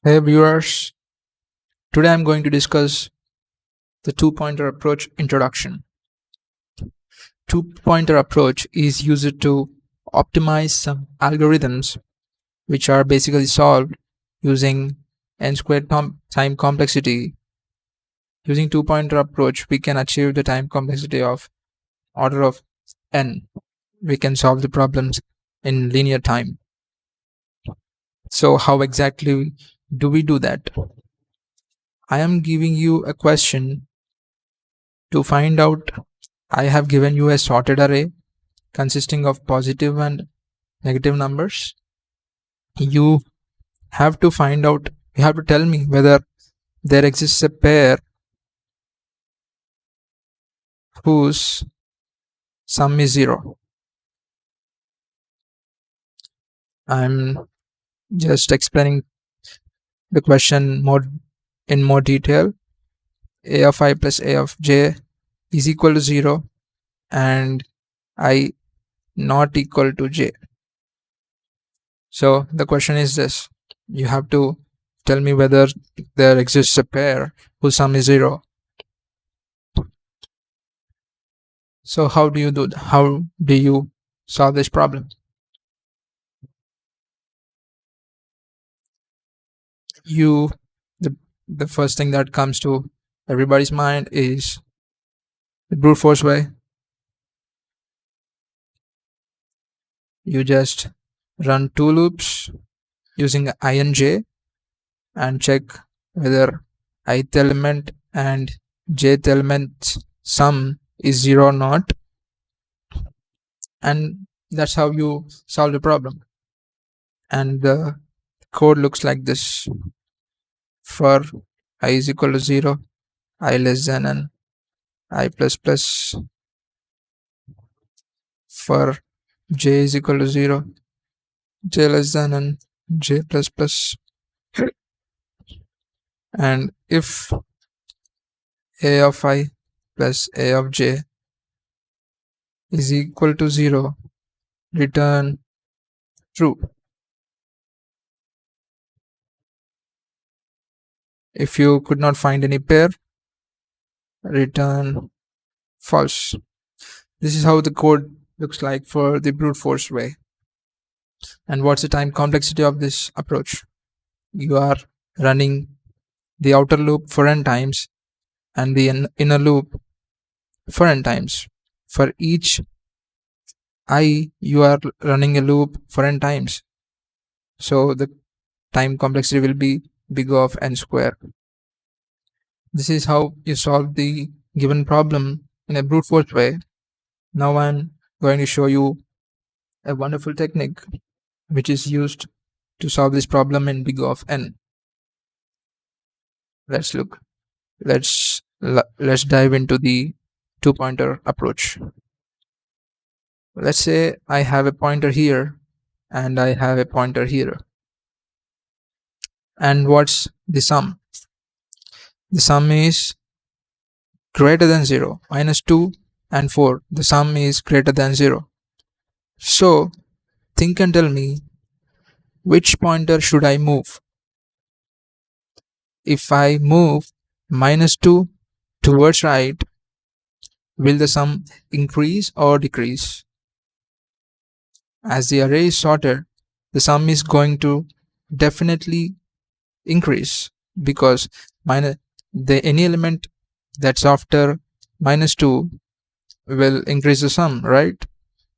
Hey viewers, today I'm going to discuss the two-pointer approach introduction. Two-pointer approach is used to optimize some algorithms which are basically solved using n-squared time complexity. Using two-pointer approach, we can achieve the time complexity of order of n. We can solve the problems in linear time. So how exactly do we do that? I am giving you a question to find out. I have given you a sorted array consisting of positive and negative numbers. You have to find out, you have to tell me whether there exists a pair whose sum is 0. I'm just explaining the question in more detail. A of I plus A of j is equal to 0 and I not equal to j. So the question is this: you have to tell me whether there exists a pair whose sum is 0. So how do you solve this problem? The first thing that comes to everybody's mind is the brute force way. You just run 2 loops using I and j and check whether ith element and jth element's sum is 0 or not, and that's how you solve the problem. And the code looks like this: for I is equal to 0, I less than n, I plus plus. For j is equal to 0, j less than n, j plus plus. And if a of I plus a of j is equal to 0, return true. If you could not find any pair, return false. This is how the code looks like for the brute force way. And what's the time complexity of this approach? You are running the outer loop for n times and the inner loop for n times. For each I, you are running a loop for n times. So the time complexity will be big O of n square. This is how you solve the given problem in a brute force way. Now I'm going to show you a wonderful technique which is used to solve this problem in big O of n. Let's look. Let's dive into the two-pointer approach. Let's say I have a pointer here and I have a pointer here. And what's the sum? The sum is greater than 0. Minus 2 and 4. The sum is greater than 0. So think and tell me, which pointer should I move? If I move minus 2 towards right, will the sum increase or decrease? As the array is sorted, the sum is going to definitely increase, because any element that's after minus 2 will increase the sum, right?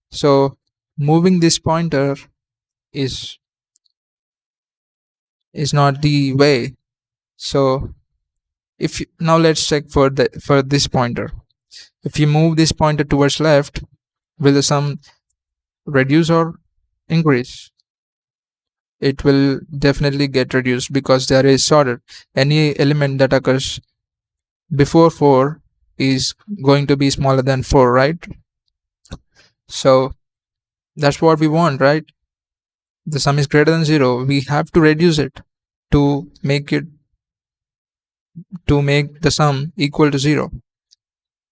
So moving this pointer is not the way. So now let's check for this pointer. If you move this pointer towards left, will the sum reduce or increase? It will definitely get reduced because the array is sorted. Any element that occurs before 4 is going to be smaller than 4, right? So that's what we want, right? The sum is greater than 0. We have to reduce it to make the sum equal to 0.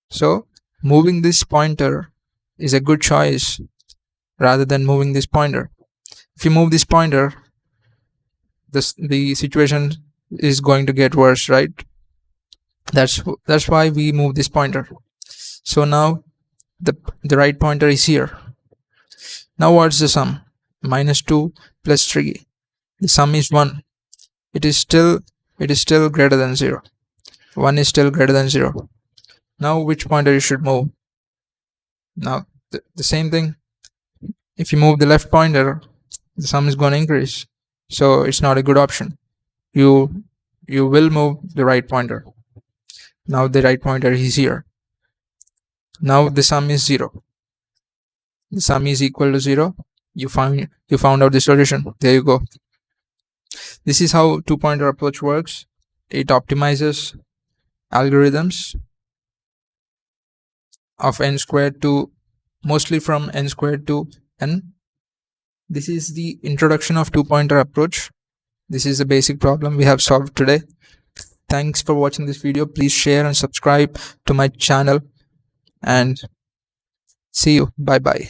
So moving this pointer is a good choice rather than moving this pointer. If you move this pointer, the situation is going to get worse, right? That's why we move this pointer. So now the right pointer is here. Now what's the sum? -2 plus 3. The sum is 1. It is still greater than 0. 1 is still greater than 0. Now which pointer you should move? Now the same thing. If you move the left pointer, the sum is going to increase. So it's not a good option. You will move the right pointer. Now the right pointer is here. Now the sum is 0. The sum is equal to 0. You found out the solution. There you go. This is how two-pointer approach works. It optimizes algorithms of n squared to mostly from n squared to n. This is the introduction of two-pointer approach. This is the basic problem we have solved today. Thanks for watching this video. Please share and subscribe to my channel, and see you. Bye bye.